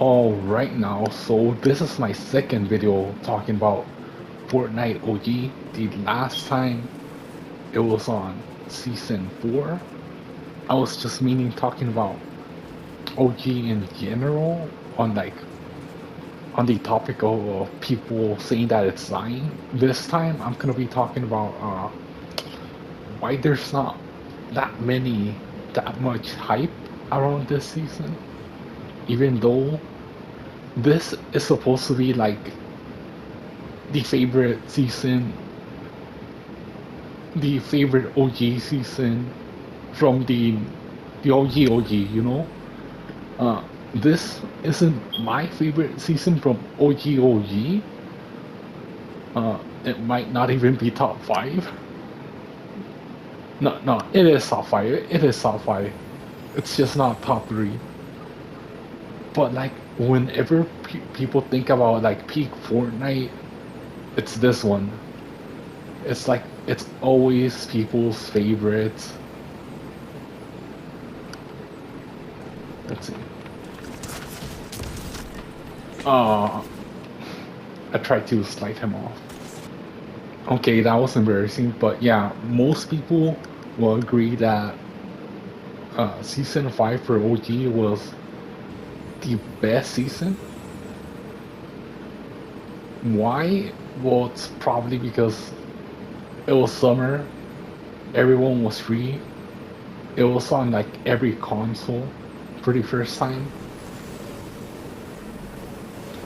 All right now, so this is my second video talking about Fortnite OG. The last time it was on season 4. I was just meaning talking about OG in general on the topic of people saying that it's dying. This time I'm gonna be talking about why there's not that much hype around this season, even though this is supposed to be like the favorite season, the favorite OG season from the OG, you know? This isn't my favorite season from OG. It might not even be top 5. No, it is top 5. It is top 5. It's just not top 3. But like, whenever people think about like peak Fortnite, it's this one. It's like, it's always people's favorites. Let's see. I tried to slide him off. Okay, that was embarrassing, but yeah, most people will agree that season 5 for OG was the best season. Why? Well, it's probably because it was summer, everyone was free, it was on like every console for the first time.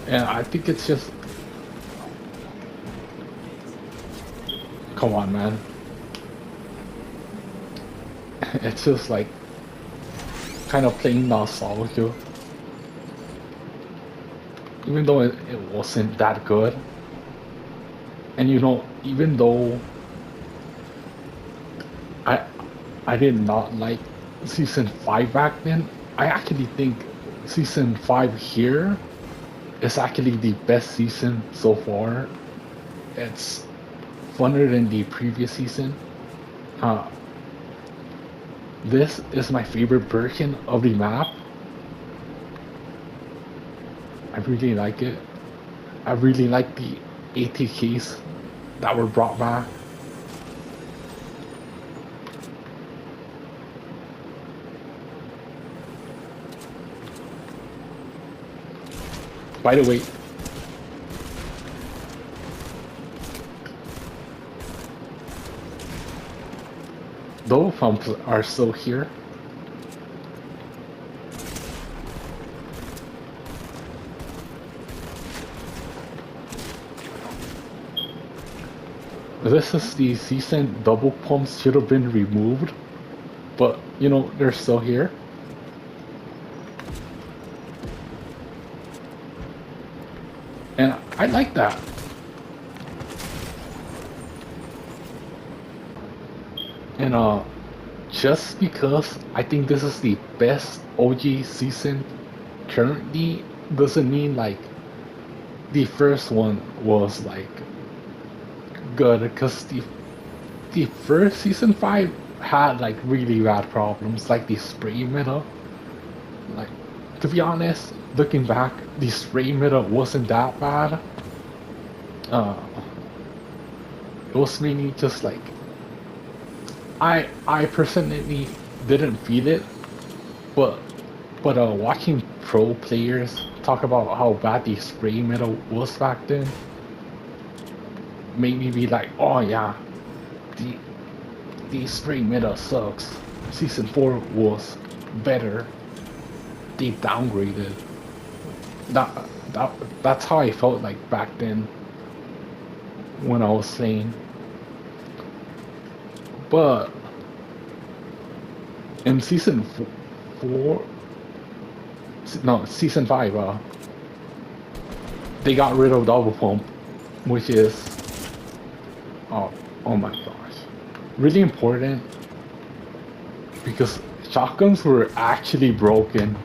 And I think it's just... Come on, man. It's just like kind of playing nostalgia. Even though it wasn't that good. And you know, even though I I did not like season 5 back then, I actually think season 5 here is actually the best season so far. It's funner than the previous season. Uh, this is my favorite version of the map. I really like it. I really like the ATKs that were brought back. By the way, those pumps are still here. This is the season double pumps should have been removed, but you know, they're still here. And I like that. And just because I think this is the best OG season currently doesn't mean like the first one was like good, because the first season 5 had like really bad problems, like the spray meta. Like, to be honest, looking back, the spray meta wasn't that bad. Uh, it was mainly just like I personally didn't feel it, but watching pro players talk about how bad the spray meta was back then made me be like, oh yeah, the spray meta sucks. Season 4 was better. They downgraded. That, that's how I felt like back then when I was playing. But in season 4, no, season 5, they got rid of double pump, which is, oh my gosh, really important, because shotguns were actually broken.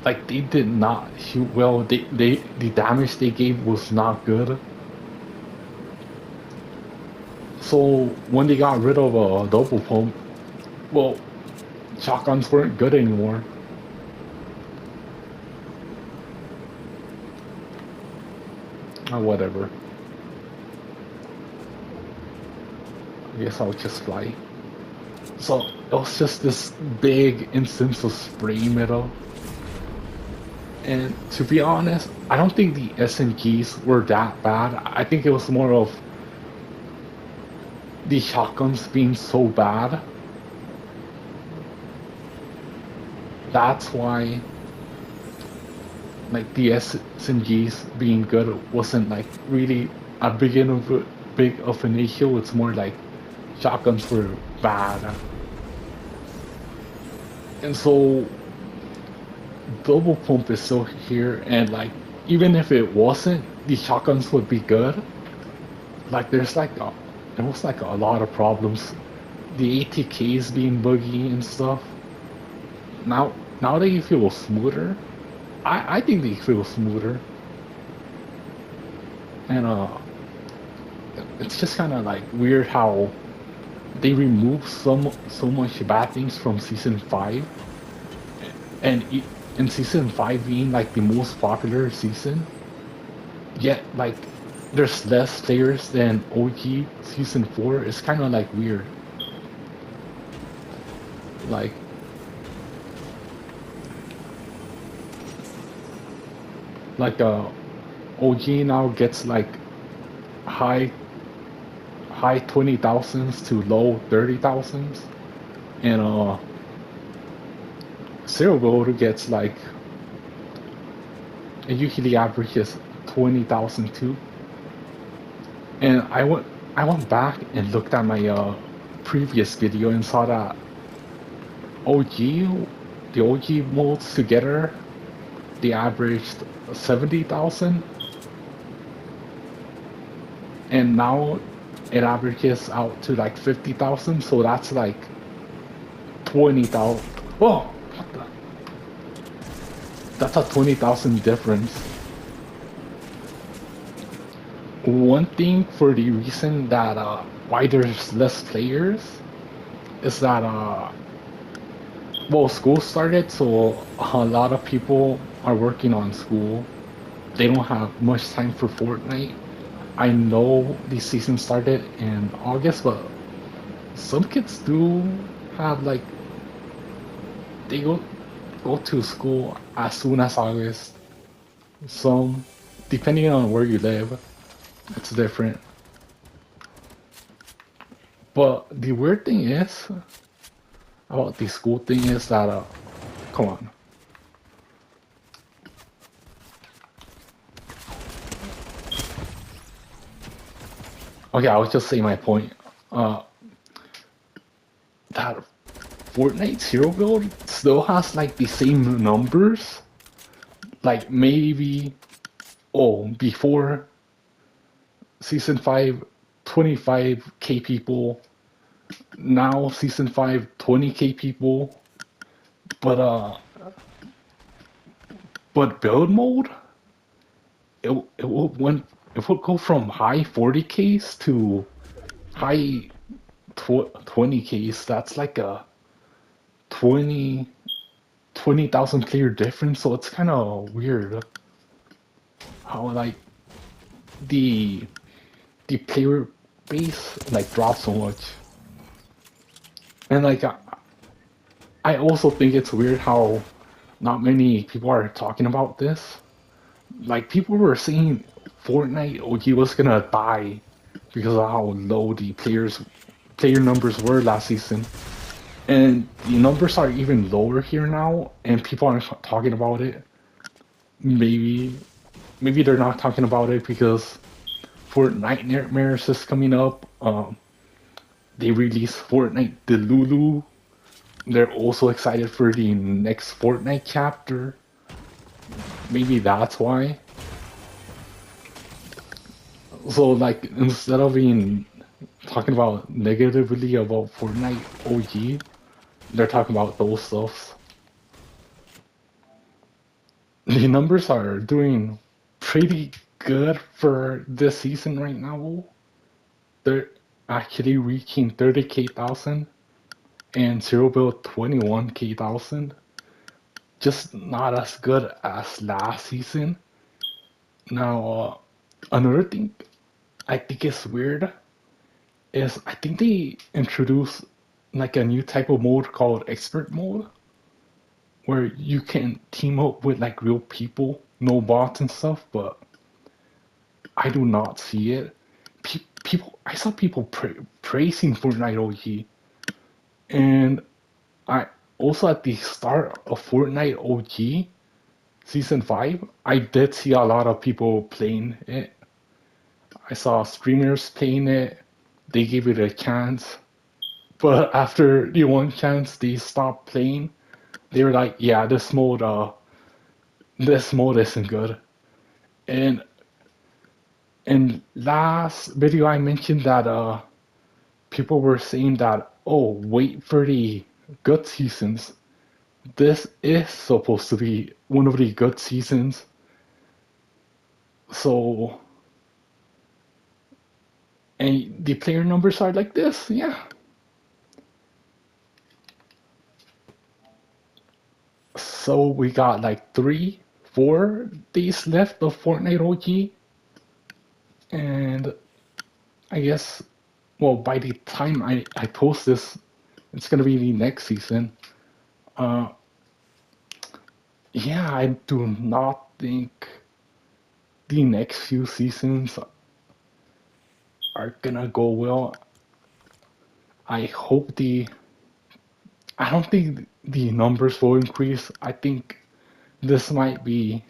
Like, they did not shoot well. The damage they gave was not good. So when they got rid of a double pump, Well, shotguns weren't good anymore. Whatever. I guess I'll just fly. So it was just this big instance of spray metal. And to be honest, I don't think the SMGs were that bad. I think it was more of the shotguns being so bad. That's why like the SMGs being good wasn't like really a big of an issue. It's more like shotguns were bad. And so double pump is still here, and like even if it wasn't, the shotguns would be good. Like there was like a lot of problems. The ATKs being buggy and stuff. Now now they feel smoother. I think they feel smoother, and it's just kind of like weird how they remove so much bad things from season 5, and in season 5 being like the most popular season, yet like there's less players than OG season 4. It's kind of like weird. Like like OG now gets like high high 20,000s to low 30,000s, and Zero Gold gets like it usually averages 20,000 too. And I went back and looked at my previous video and saw that OG the OG modes together they averaged 70,000, and now it averages out to like 50,000. So that's like 20,000. Oh, what the? That's a 20,000 difference. One thing for the reason that why there's less players is that well, school started, so a lot of people are working on school. They don't have much time for Fortnite. I know the season started in August, but some kids do have like they go to school as soon as August. Some, depending on where you live, it's different. But the weird thing is about the school thing is that come on. Okay, I was just saying my point. Uh, that Fortnite Hero Build still has like the same numbers. Like maybe, oh, before season 5, 25K people. Now season 5, 20K people. But build mode, it will went it will go from high 40Ks to high 20Ks. That's like a 20 20,000 player difference. So it's kind of weird how like the the player base like drops so much. And like I also think it's weird how not many people are talking about this. Like people were saying Fortnite OG was gonna die because of how low the player numbers were last season. And the numbers are even lower here now, and people aren't talking about it. Maybe, maybe they're not talking about it because Fortnite Nightmares is coming up. They released Fortnite Delulu. They're also excited for the next Fortnite chapter. Maybe that's why. So like instead of being talking about negatively about Fortnite OG, they're talking about those stuffs. The numbers are doing pretty good for this season right now. They're actually reaching 30K thousand. and Zero Build 21K1000. Just not as good as last season. Now, another thing I think is weird is I think they introduced like a new type of mode called expert mode where you can team up with like real people, no bots and stuff, but I do not see it. People, I saw people praising Fortnite OG, and I also at the start of Fortnite OG Season 5, I did see a lot of people playing it. I saw streamers playing it, they gave it a chance, but after the one chance they stopped playing. They were like, yeah, this mode isn't good. And in last video I mentioned that people were saying that, oh, wait for the good seasons. This is supposed to be one of the good seasons. So, and the player numbers are like this, yeah. So we got like 4 days left of Fortnite OG, and I guess, well, by the time I post this, it's gonna be the next season. Uh, yeah, I do not think the next few seasons are gonna go well. I hope I don't think the numbers will increase. I think this might be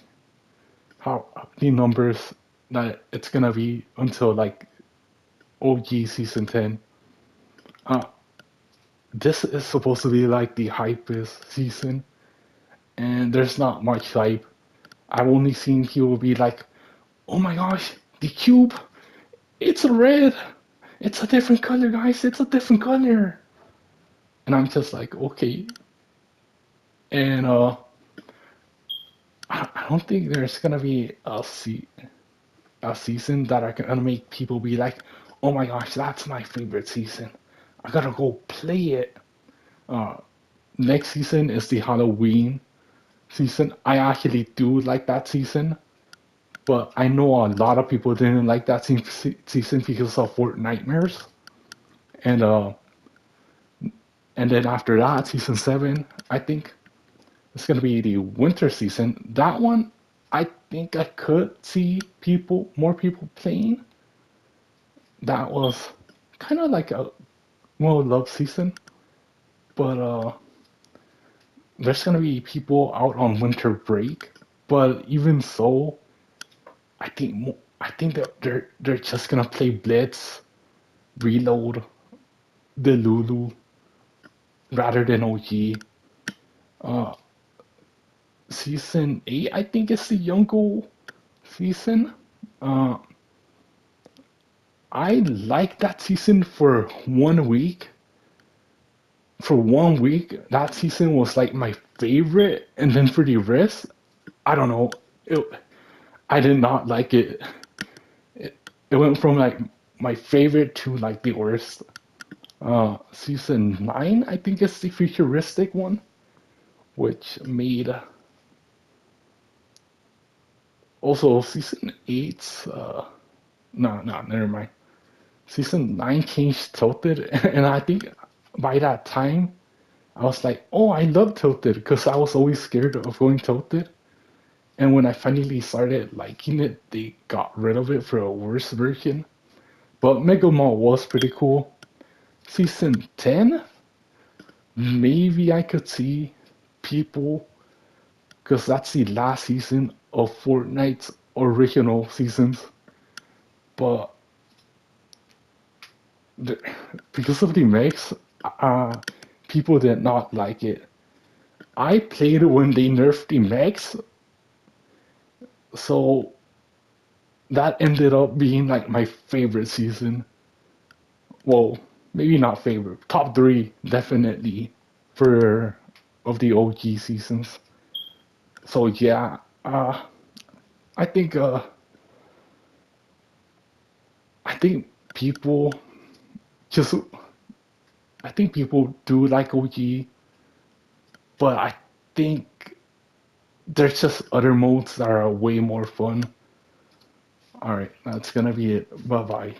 how the numbers that it's gonna be until like OG season 10. Uh, this is supposed to be like the hypest season, and there's not much hype. I've only seen people be like, "Oh my gosh, the cube, it's red. It's a different color, guys. It's a different color." And I'm just like, okay. And I don't think there's gonna be a season that are gonna make people be like, "Oh my gosh, that's my favorite season. I gotta go play it." Uh, Next season is the Halloween season. I actually do like that season, but I know a lot of people didn't like that season because of Fort Nightmares. And and then after that, season 7, I think it's gonna be the winter season. That one, I think I could see more people playing. That was kind of like a more love season, but there's gonna be people out on winter break. But even so, I think that they're just gonna play Blitz, Reload, the Lulu rather than OG. Uh, Season 8, I think is the Yonko season. Uh, I like that season for 1 week. For 1 week, that season was like my favorite, and then for the rest, I don't know. It, I did not like it. It went from like my favorite to like the worst. Season 9, I think is the futuristic one, which made also season 8's no, never mind. Season 9 changed Tilted, and I think by that time I was like, oh, I love Tilted because I was always scared of going Tilted. And when I finally started liking it, they got rid of it for a worse version. But Mega Mall was pretty cool. Season 10, maybe I could see people, because that's the last season of Fortnite's original seasons. But the, because of the mix, uh, people did not like it. I played when they nerfed the mechs, so that ended up being like my favorite season. Well, maybe not favorite, top three definitely for of the OG seasons. So yeah, I think uh, I think people just I think people do like OG, but I think there's just other modes that are way more fun. All right, that's gonna be it. Bye bye.